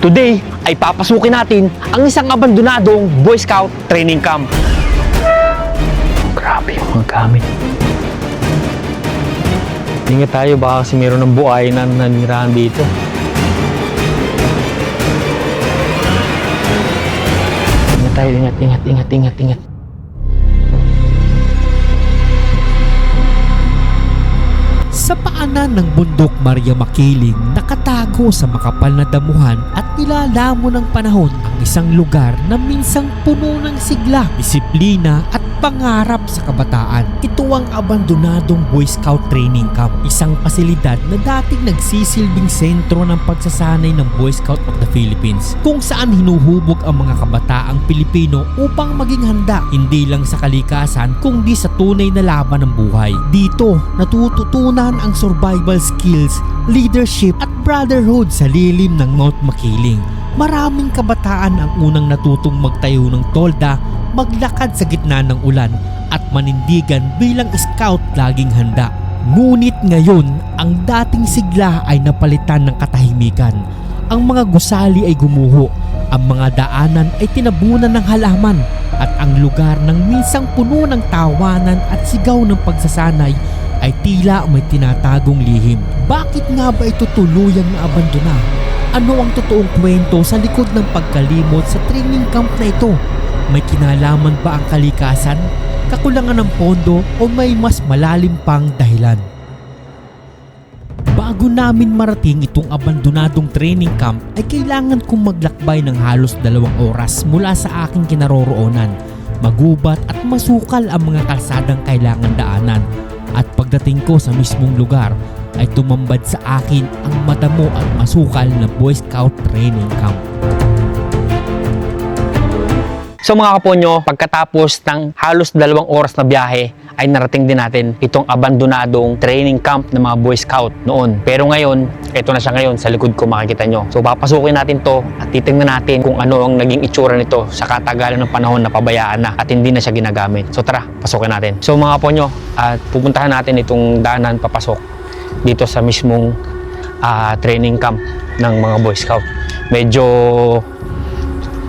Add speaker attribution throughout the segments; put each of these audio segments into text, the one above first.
Speaker 1: Today ay papasukin natin ang isang abandonadong Boy Scout training camp. Grabe yung mga gamit. Ingat tayo, baka kasi meron ng buhay na nanirahan dito. Ingat tayo, ingat.
Speaker 2: Sa paanan ng bundok Maria Makiling, nakatago sa makapal na damuhan at nilalamon ng panahon ang isang lugar na minsang puno ng sigla, disiplina at pangarap sa kabataan. Ito ang abandonadong Boy Scout Training Camp, isang pasilidad na dating nagsisilbing sentro ng pagsasanay ng Boy Scout of the Philippines, kung saan hinuhubog ang mga kabataang Pilipino upang maging handa hindi lang sa kalikasan kundi sa tunay na laban ng buhay. Dito, natututunan ang survival skills, leadership at brotherhood sa lilim ng Mount Makiling. Maraming kabataan ang unang natutong magtayo ng tolda, maglakad sa gitna ng ulan at manindigan bilang scout laging handa. Ngunit ngayon, ang dating sigla ay napalitan ng katahimikan. Ang mga gusali ay gumuho, ang mga daanan ay tinabunan ng halaman at ang lugar ng minsang puno ng tawanan at sigaw ng pagsasanay ay tila may tinatagong lihim. Bakit nga ba ito tuluyang naabandona? Ano ang totoong kwento sa likod ng pagkalimot sa training camp na ito? May kinalaman ba ang kalikasan, kakulangan ng pondo o may mas malalim pang dahilan? Bago namin marating itong abandonadong training camp ay kailangan kong maglakbay ng halos 2 oras mula sa aking kinaroroonan. Magubat at masukal ang mga kalsadang kailangan daanan. At pagdating ko sa mismong lugar ay tumambad sa akin ang madamo at masukal na Boy Scout Training Camp.
Speaker 1: So mga kaponyo, pagkatapos ng halos 2 oras na biyahe ay narating din natin itong abandonadong training camp ng mga Boy Scout noon. Pero ngayon, ito na siya ngayon, sa likod ko makikita nyo. So papasukin natin to at titingnan natin kung ano ang naging itsura nito sa katagalan ng panahon na pabayaan na at hindi na siya ginagamit. So tara, pasukin natin. So mga kaponyo, at pupuntahan natin itong daanan papasok dito sa mismong training camp ng mga Boy Scout. Medyo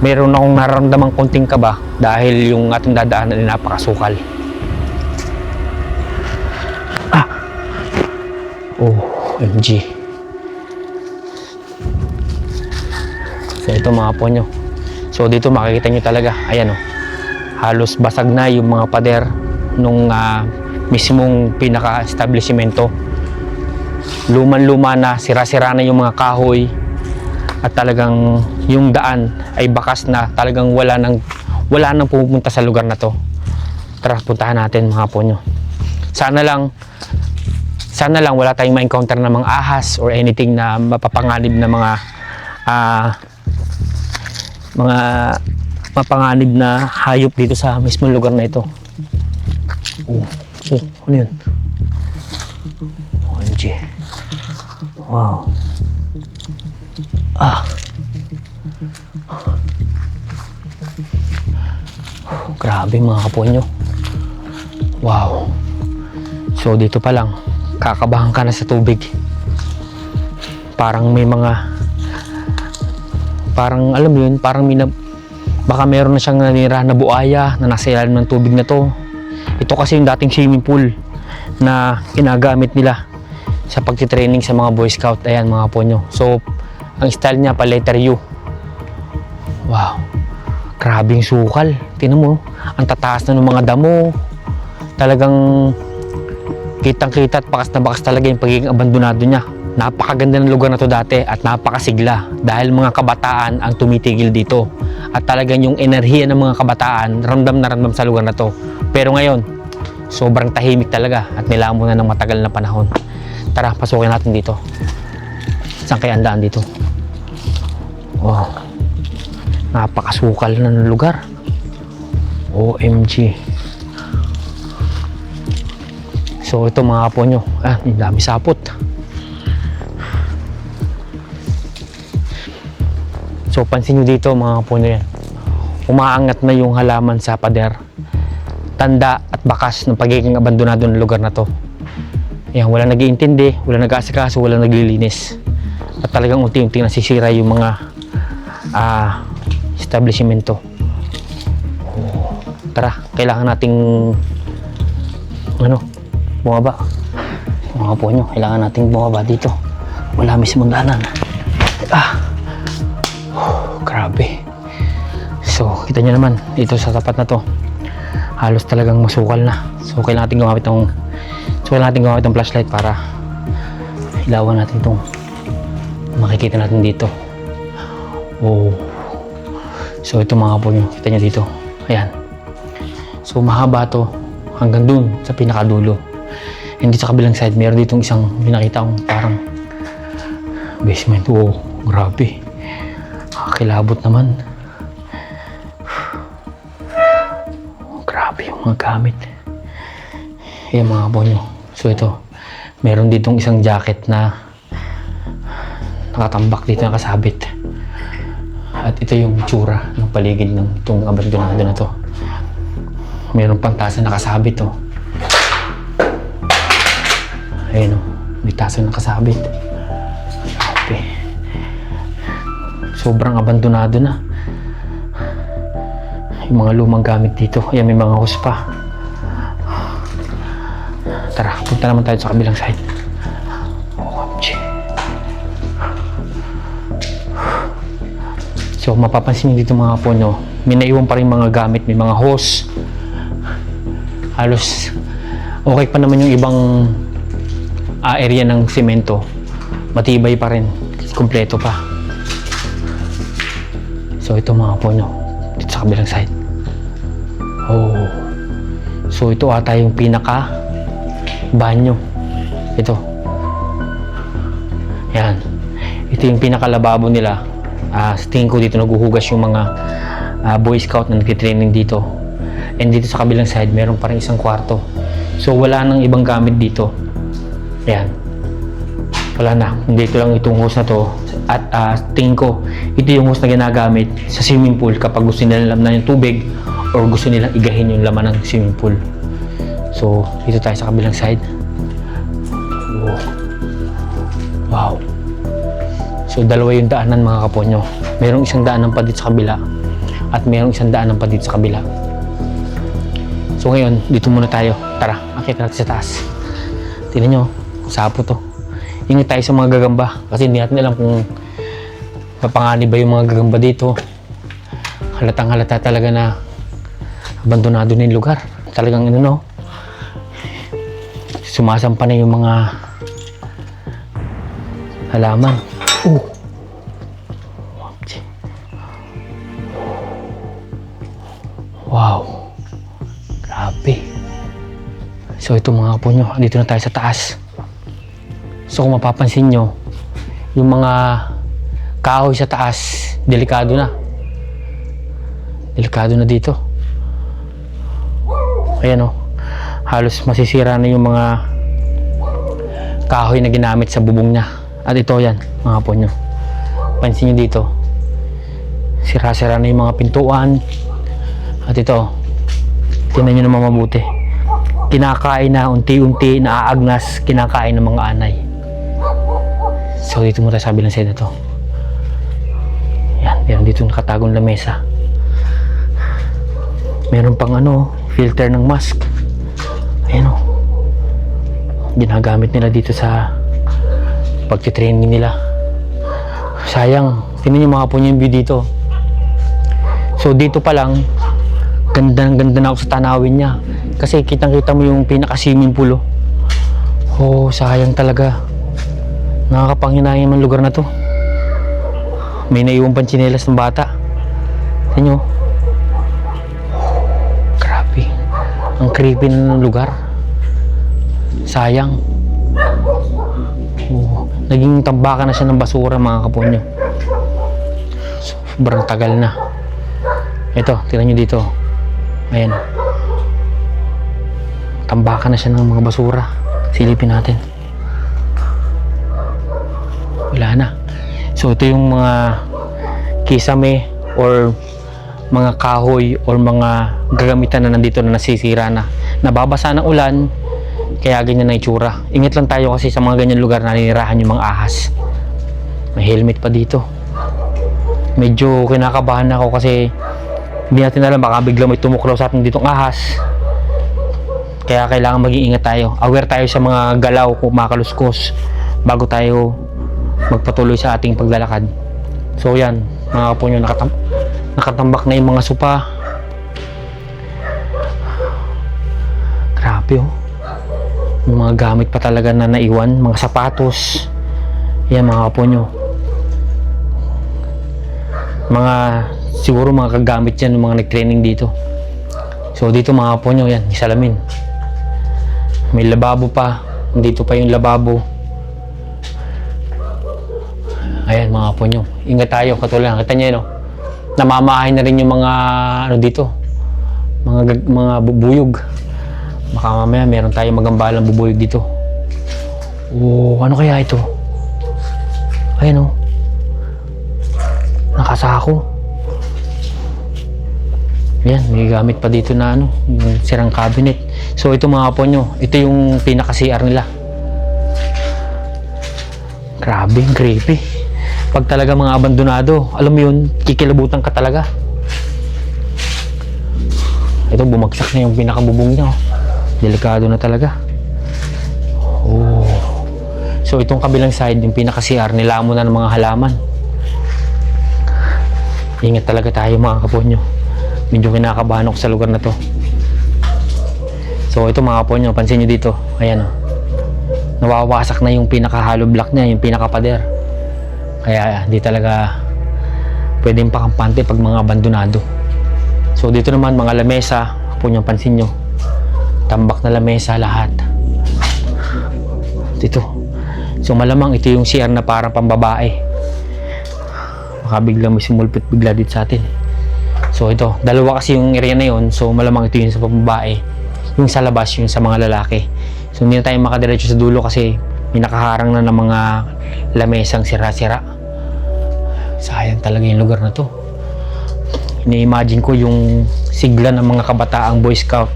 Speaker 1: meron akong nararamdamang konting kaba dahil yung ating dadaanan ay napakasukal. OMG. So ito mga ponyo. So dito makikita nyo talaga, ayan o, halos basag na yung mga pader nung mismong pinaka-establishmento. Luman-luma na, sira-sira na yung mga kahoy at talagang yung daan ay bakas na, talagang wala nang pupunta sa lugar na to. Tara, puntahan natin mga ponyo. Sana lang wala tayong ma-encounter na mga ahas or anything na mapapanganib na mga mapanganib na hayop dito sa mismong lugar na ito. Ano yun? OMG. Wow. Grabe mga kaponyo. Wow. So dito pa lang kakabahan ka na sa tubig. Parang may mga alam mo yun, baka meron na siyang nanira na buaya na nasa ilalim ng tubig na to. Ito kasi yung dating swimming pool na ginagamit nila sa pagtitraining sa mga Boy Scout. Ayan mga ponyo. So ang style niya pa letter U. Wow. Grabing sukal. Tingnan mo, ang tataas na ng mga damo. Talagang kitang-kita at bakas na bakas talaga yung pagiging abandonado niya. Napakaganda ng lugar na to dati at napakasigla dahil mga kabataan ang tumitigil dito. At talagang yung enerhiya ng mga kabataan, ramdam na ramdam sa lugar na to. Pero ngayon, sobrang tahimik talaga at nilamon na ng matagal na panahon. Tara, pasukin natin dito. Saan kaya ang daan dito? Wow. Napakasukal na ng lugar. OMG. So ito mga kaponyo, ang dami sapot. So pansin nyo dito mga kaponyo yan. Umaangat na yung halaman sa pader. Tanda at bakas ng pagiging abandonado ng lugar na to. Yan, wala nag-iintindi, wala nag-aasikaso, wala naglilinis. At talagang unti-unti nasisira yung mga establishmento. Tara, kailangan nating bumaba. Mga ponyo, kailangan nating bumaba dito. Wala mismong daanan. Grabe. So, kita nyo naman, dito sa tapat na to, halos talagang masukal na. So, kailangan natin gumamit ng flashlight para ilawan natin itong makikita natin dito. So, ito mga ponyo, kita nyo dito. Ayan. So, mahaba to hanggang dun sa pinakadulo. Hindi sa kabilang side, meron ditong isang pinakita kong parang basement. Grabe. Kilabot naman. Grabe yung mga gamit. Ayan mga ponyo. So ito, meron ditong isang jacket na nakatambak dito, nakasabit. At ito yung tsura ng paligid ng itong abandonado na to. Meron pang tasa nakasabit to. Ayan o, may tasa nakasabit. Grabe. Sobrang abandonado na. Yung mga lumang gamit dito. Ayan, may mga hose pa. Tara, punta naman tayo sa kabilang side. So, mapapansin nyo dito mga ponyo, may naiwan pa rin mga gamit, may mga hose. Halos okay pa naman yung ibang area ng semento. Matibay pa rin. Kompleto pa. So, ito mga ponyo, dito sa kabilang side. So, ito ata yung pinaka banyo. Ito. Yan. Ito yung pinaka lababo nila. Sa tingin ko dito naguhugas yung mga Boy Scout na nagtitraining dito. And dito sa kabilang side, meron pa rin isang kwarto. So, wala nang ibang gamit dito. Ayan. Wala na. Dito lang itong hose na to. At tingin ko, ito yung hose na ginagamit sa swimming pool kapag gusto nila lamnan yung tubig or gusto nilang igahin yung laman ng swimming pool. So, dito tayo sa kabilang side. Wow. So, dalawa yung daanan mga kaponyo. Merong isang daanan pa dito sa kabila at merong isang daanan pa dito sa kabila. So, ngayon, dito muna tayo. Tara, makita natin sa taas. Tingnan nyo, sapo to. Ingat tayo sa mga gagamba kasi hindi natin alam kung mapanganib ba yung mga gagamba dito. Halatang halata talaga na abandonado na yung lugar. Talagang sumasampa na yung mga halaman. Wow. Grabe. So ito mga ponyo, dito na tayo sa taas. So kung mapapansin nyo, yung mga kahoy sa taas, delikado na. Delikado na dito. Ayan halos masisira na yung mga kahoy na ginamit sa bubong niya. At ito yan, mga ponyo. Pansin nyo dito, sira-sira na yung mga pintuan. At ito, tingnan nyo naman mabuti. Kinakain na, unti-unti, naaagnas, kinakain ng mga anay. So dito muna sa kabilang side na to. Yan, meron dito nakatagong lamesa. Meron pang filter ng mask. Ayan ginagamit nila dito sa pagtitraining nila. Sayang, tingnan niyo mga ponyo yung view dito. So dito pa lang, ganda na ako sa tanawin niya. Kasi kitang-kita mo yung pinaka-swimming pool. Sayang talaga. Nakakapanghinayang ng lugar na to. May naiwan pang tsinelas ng bata. Tingnan nyo. Grabe. Ang creepy na ng lugar. Sayang. Naging tambakan na siya ng basura mga kaponyo. Sobrang tagal na. Ito, tingnan nyo dito. Ayan. Tambakan na siya ng mga basura. Silipin natin. Wala na. So ito yung mga kisame or mga kahoy or mga gagamitan na nandito na nasisira na. Nababasa ng ulan, kaya ganyan na itsura. Ingat lang tayo kasi sa mga ganyan lugar na ninirahan yung mga ahas. May helmet pa dito. Medyo kinakabahan ako kasi hindi natin alam, baka biglang may tumuklaw sa atin ditong ahas. Kaya kailangan maging ingat tayo. Aware tayo sa mga galaw kung makaluskos bago tayo magpatuloy sa ating paglalakad. So yan, mga kaponyo, nakatambak na yung mga supa. Grabe oh. Yung mga gamit pa talaga na naiwan, mga sapatos. Yan mga kaponyo. Siguro mga kagamit yan ng mga nag-training dito. So dito mga kaponyo, yan, may salamin. May lababo pa. Dito pa yung lababo. Ayan mga kaponyo. Ingat tayo, katulad. Kita nyo yun, no? Namamahay na rin yung mga, dito. Mga bubuyog. Baka mamaya meron tayong magambalang bubuyog dito. Oh, ano kaya ito? Ayan, oh. Nakasako. Yan, may gamit pa dito na yung sirang cabinet. So ito mga kaponyo, ito yung pinaka-CR nila. Grabe, creepy. Pag talaga mga abandonado, alam mo yun, kikilabutan ka talaga. Ito, bumagsak na yung pinakabubong niya. Oh. Delikado na talaga. Oh. So itong kabilang side, yung pinaka-CR, nilamon na ng mga halaman. Ingat talaga tayo mga kaponyo. Medyo kinakabahan ako sa lugar na to. So ito mga kaponyo, pansin nyo dito. Ayan oh. Nawawasak na yung pinaka-hollow block niya, yung pinaka-pader. Kaya di talaga pwedeng pakampante pag mga abandonado. So dito naman mga lamesa, kaponyo, pansin nyo. Tambak na lamesa lahat. Dito. So malamang ito yung CR na parang pambabae. Baka biglang may sumulpit bigla dito sa atin. So ito, dalawa kasi yung area na yun. So malamang ito yung sa pambabae. Yung sa labas, yung sa mga lalaki. So hindi na tayo makadiretso sa dulo kasi may nakaharang na ng mga lamesang sira-sira. Sayang talaga yung lugar na to. Ini-imagine ko yung sigla ng mga kabataang Boy Scout,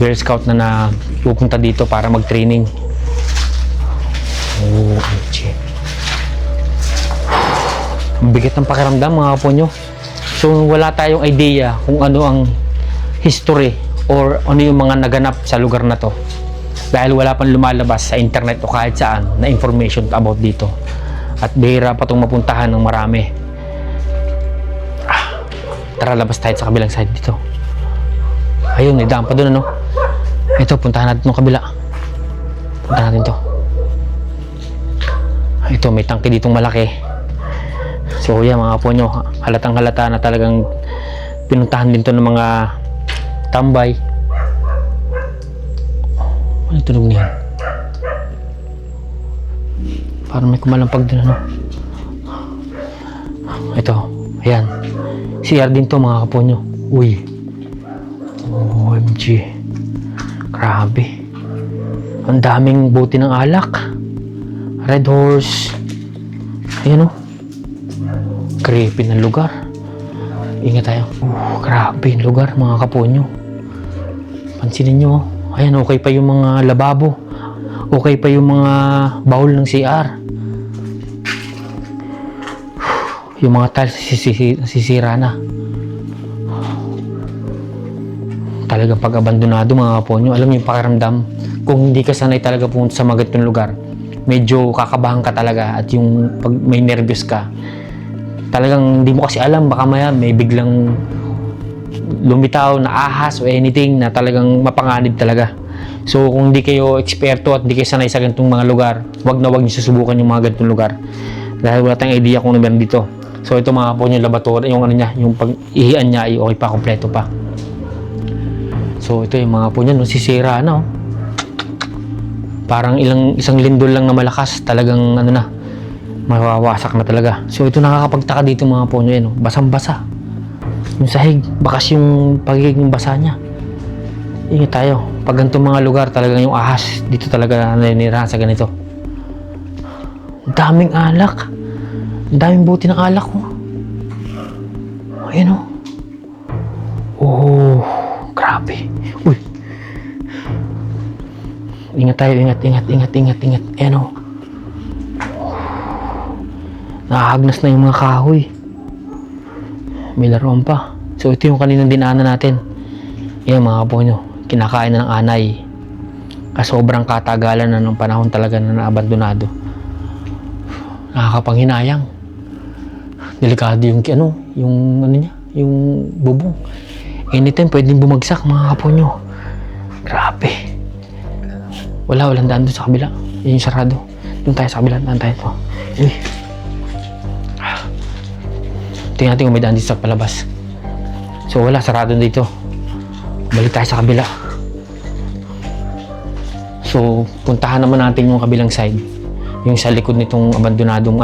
Speaker 1: Girl Scout na pupunta dito para mag-training. Oh, shit. Ang bigat ng pakiramdam mga kaponyo. So wala tayong idea kung ano ang history or ano yung mga naganap sa lugar na to. Dahil wala pang lumalabas sa internet o kahit saan na information about dito. At bihira pa itong mapuntahan ng marami. Tara, labas tayo sa kabilang side dito. Ayun, may daan pa doon ano. Ito, puntahan natin itong kabila. Puntahan natin to. Ito, may tangke ditong malaki. So yan mga kaponyo, halatang halata na talagang pinuntahan din to ng mga tambay. Ano yung tunog niyan? Parang may kumalampag din ano. Ito, ayan. CR din to mga kaponyo. Uy. OMG. Grabe. Ang daming buti ng alak. Red Horse. Ayan o. Creepy na lugar. Ingat tayo. Grabe yung lugar mga kaponyo. Pansinin nyo. Ayan, okay pa yung mga lababo. Okay pa yung mga bowl ng CR. Yung mga tiles sisira na. Talagang pag abandonado mga kaponyo, alam niyo yung pakiramdam. Kung hindi ka sanay talaga pumunta sa mga ganitong lugar, medyo kakabahan ka talaga. At yung pag may nervous ka, talagang hindi mo kasi alam, baka maya may biglang lumitaw na ahas o anything na talagang mapanganib talaga. So kung hindi kayo eksperto at hindi kayo sanay sa ganitong mga lugar, wag na wag niyo susubukan yung mga ganitong lugar. Dahil wala tayong idea kung ano meron dito. So ito mga kaponyo, yung laboratory, yung ano niya, yung pag-ihian niya ay okay pa, kompleto pa. So ito yung mga kaponyo, sisira na oh. Parang isang lindol lang na malakas, talagang ano na, mawawasak na talaga. So ito nakakapagtaka dito mga kaponyo, yan oh, basang-basa. Yung sahig, bakas yung pagiging basa niya. Ingat tayo. Pag ganitong mga lugar, talagang yung ahas, dito talaga naninirahan sa ganito. Daming alak. Daming buti ng alak ko. Ayan o. Oh, grabe. Uy. Ingat tayo, ingat. Ayan o. Nakahagnas na yung mga kahoy. May laruan pa. So ito yung kaninang dinaanan natin. Yan mga kaponyo, kinakain na ng anay. Sobrang katagalan na ng panahon talaga na naabandonado. Nakakapanghinayang. Delikado yung yung niya, yung bubong. Anytime pwedeng bumagsak mga kaponyo. Grabe. Walang daan doon sa kabila. Yun yung sarado. Doon tayo sa kabila, daan tayo to. Uy. Tingnan natin kung may daan dito sa palabas. So wala, sarado dito. Balik tayo sa kabila. So puntahan naman natin yung kabilang side. Yung sa likod nitong abandonadong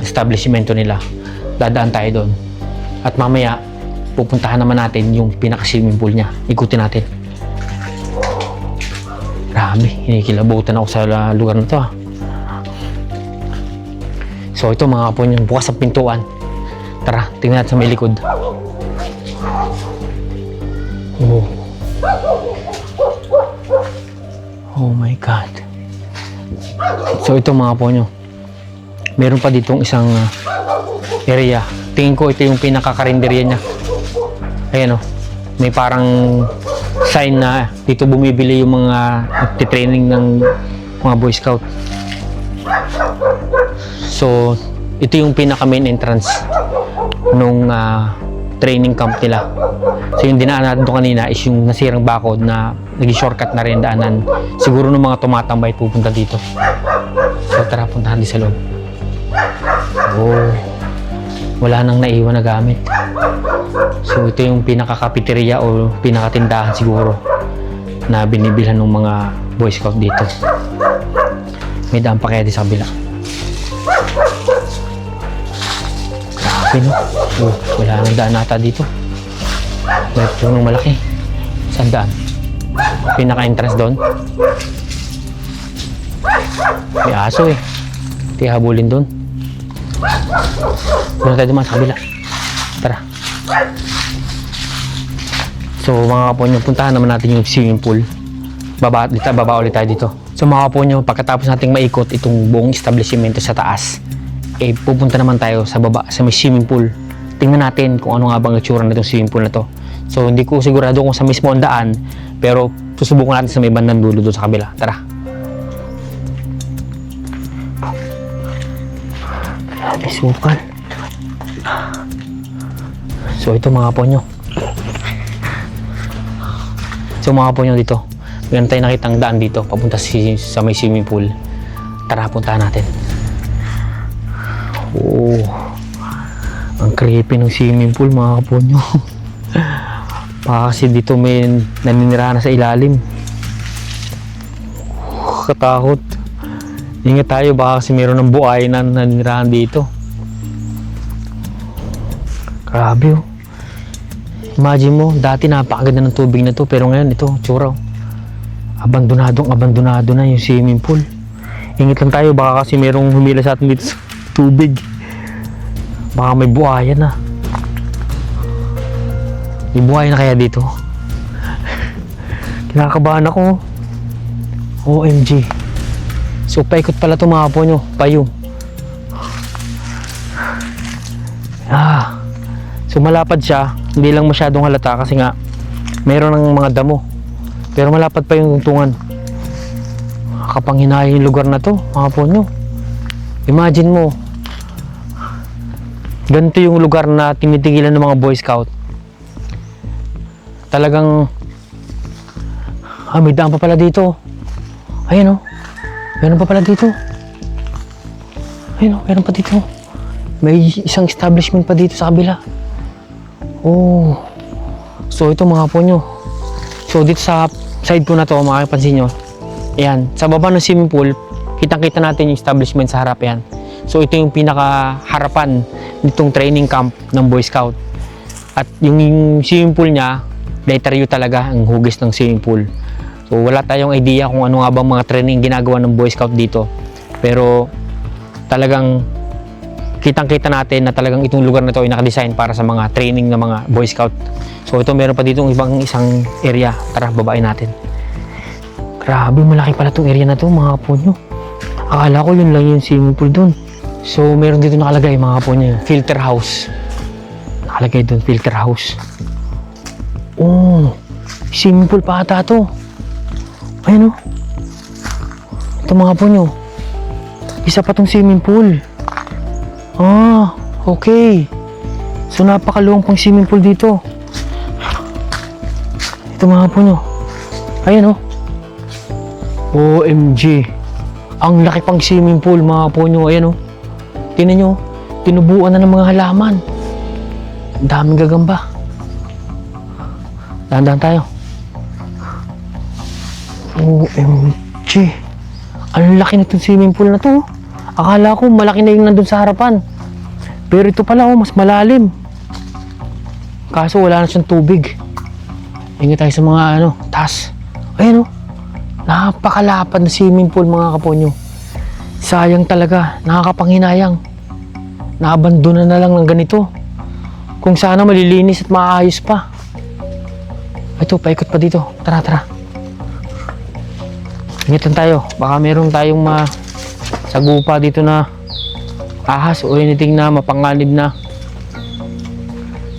Speaker 1: establishmento nila. Dadaan tayo doon. At mamaya pupuntahan naman natin yung pinaka-swimming pool niya. Ikutin natin. Grabe, hinikilabutan ako sa lugar na to. So ito mga kapon, yung bukas ang pintuan. Tara, tingnan natin sa may likod. Oh my God. So ito mga kapon, meron pa ditong isang area. Tingin ko ito yung pinaka-karinderya niya. Ayan o, may parang sign na dito bumibili yung mga nagtitraining ng mga Boy Scout. So ito yung pinaka main entrance nung training camp nila. So yung dinaanan natin doon kanina is yung nasirang bakod na naging shortcut na rin daanan. Siguro ng mga tumatambay pupunta dito. So tara, puntahan din sa loob. Oh, wala nang naiwan na gamit. So ito yung pinaka-cafeteria o pinaka-tindahan siguro na binibilhan ng mga Boy Scout dito. May daan pa kaya di sa kabila. Grabe no? Oh, wala nang daan nata dito. May punong malaki. Saan daan? Pinaka-entrance doon. May aso eh. Hindi habulin doon. Muna tayo dumaan sa kabila. Tara. So mga kaponyo, puntahan naman natin yung swimming pool. Baba ulit tayo dito. So mga kaponyo, pagkatapos nating maikot itong buong establishmento sa taas, pupunta naman tayo sa baba, sa may swimming pool. Tingnan natin kung ano nga bang itsura na itong swimming pool na to. So hindi ko sigurado kung sa mismo ang daan, pero susubukan natin sa may bandang dulo doon sa kabila. Tara. May sukal. So ito mga kaponyo. So mga kaponyo dito, meron tayong nakitang daan dito papunta sa may swimming pool. Tara, puntahan natin. Oh, ang creepy ng swimming pool mga kaponyo. Baka kasi dito may naninirahan na sa ilalim. Katakot. Ingat tayo, baka kasi meron ng buhay na naninirahan dito. Grabe oh. Imagine mo, dati napakaganda ng tubig na to, pero ngayon ito, tsura oh. Abandonado na yung swimming pool. Ingat lang tayo, baka kasi merong humila sa atin dito sa tubig. Baka may buhaya na. May buhaya na kaya dito? Kinakabahan ako. OMG. So paikot pala ito mga kaponyo, payong. So malapad siya, hindi lang masyadong halata kasi nga mayroon ng mga damo. Pero malapad pa yung tungtungan. Kapanghinaya yung lugar na to, mga kaponyo. Imagine mo, ganito yung lugar na tinitigilan ng mga Boy Scout. Talagang may daan pa pala dito. Ayun oh. Meron pa pala dito. Ayun oh, meron pa dito. May isang establishment pa dito sa kabila. Oh. So ito mga kaponyo. So dito sa side ko na to, makapansin nyo. Ayan, sa baba ng swimming pool, kitang-kita natin yung establishment sa harap yan. So ito yung pinaka-harapan nitong training camp ng Boy Scout. At yung swimming pool niya, letter U talaga ang hugis ng swimming pool. So wala tayong idea kung ano nga bang mga training ginagawa ng Boy Scout dito. Pero talagang kitang-kita natin na talagang itong lugar na to ay nakadesign para sa mga training ng mga Boy Scout. So ito meron pa dito isang area. Tara, babain natin. Grabe, malaki pala itong area na to mga kaponyo. Akala ko yun lang yung swimming pool dun. So meron dito nakalagay mga kaponyo, filter house. Nakalagay doon, filter house. Oh, swimming pool pa ata to. Ayun, oh. Ito mga po nyo. Isa pa tong swimming pool. Ah, okay. So napakaluwang pang swimming pool dito. Ito mga po nyo. Ayan, oh. OMG. Ang laki pang swimming pool mga po nyo. Ayan, oh. Tingnan nyo. Tinubuan na ng mga halaman. Ang daming gagamba. Dahan-dahan tayo. OMG. Ang laki nitong swimming pool na to. Akala ko malaki na yung nandun sa harapan. Pero ito pala, oh, mas malalim. Kaso wala na siyang tubig. Ingat tayo sa mga taas. Ayan, oh. Napakalapad na swimming pool mga kaponyo. Sayang talaga. Nakakapanghinayang. Naabandona na lang ng ganito. Kung sana malilinis at maayos pa. Ito, paikot pa dito. Tara, tara. Ingatan tayo. Baka meron tayong sagupa dito na ahas o anything na mapanganib na.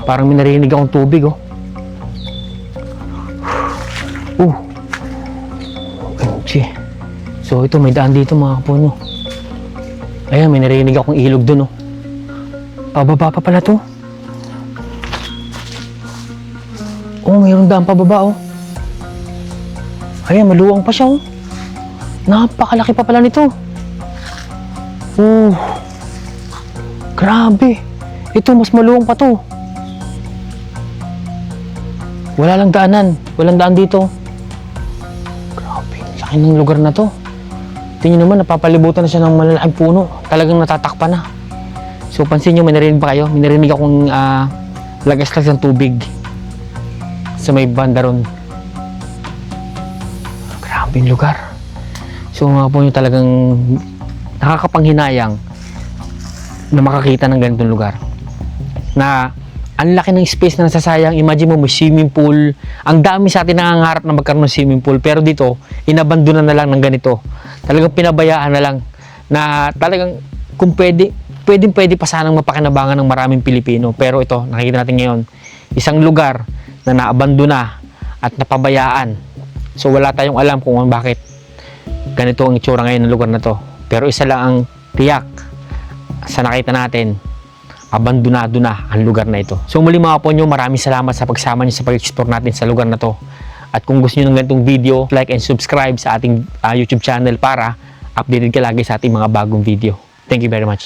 Speaker 1: Parang may narinig akong tubig, oh. OMG. So ito, may daan dito mga kapuno. Ayan, may narinig akong ilog dun, oh. Pababa pa pala to. Oh, mayroong daan pababa, oh. Ayan, maluwang pa siya, oh. Napakalaki pa pala nito. Oh. Grabe. Ito, mas maluwang pa to. Wala lang daanan. Walang daan dito. Grabe, laki ng lugar na to. Tingnan naman, napapalibutan na siya ng malalaking puno. Talagang natatakpan na. So, pansin nyo, may narinig ba kayo? May narinig akong lagas-lagas ng tubig sa may banda ron. Grabe yung lugar. So, mga po nyo talagang nakakapanghinayang na makakita ng ganitong lugar. Na ang laki ng space na nasasayang. Imagine mo, may swimming pool. Ang dami sa atin nangangarap na magkaroon ng swimming pool. Pero dito, inabandona na lang ng ganito. Talagang pinabayaan na lang. Na talagang kung pwede pa sanang mapakinabangan ng maraming Pilipino. Pero ito, nakikita natin ngayon, isang lugar na naabandona at napabayaan. So wala tayong alam kung bakit ganito ang itsura ngayon ng lugar na to. Pero isa lang ang tiyak sa nakita natin, abandonado na ang lugar na ito. So muli mga po nyo, maraming salamat sa pagsama nyo sa pag-explore natin sa lugar na to. At kung gusto nyo ng ganitong video, like and subscribe sa ating YouTube channel para updated ka lagi sa ating mga bagong video. Thank you very much.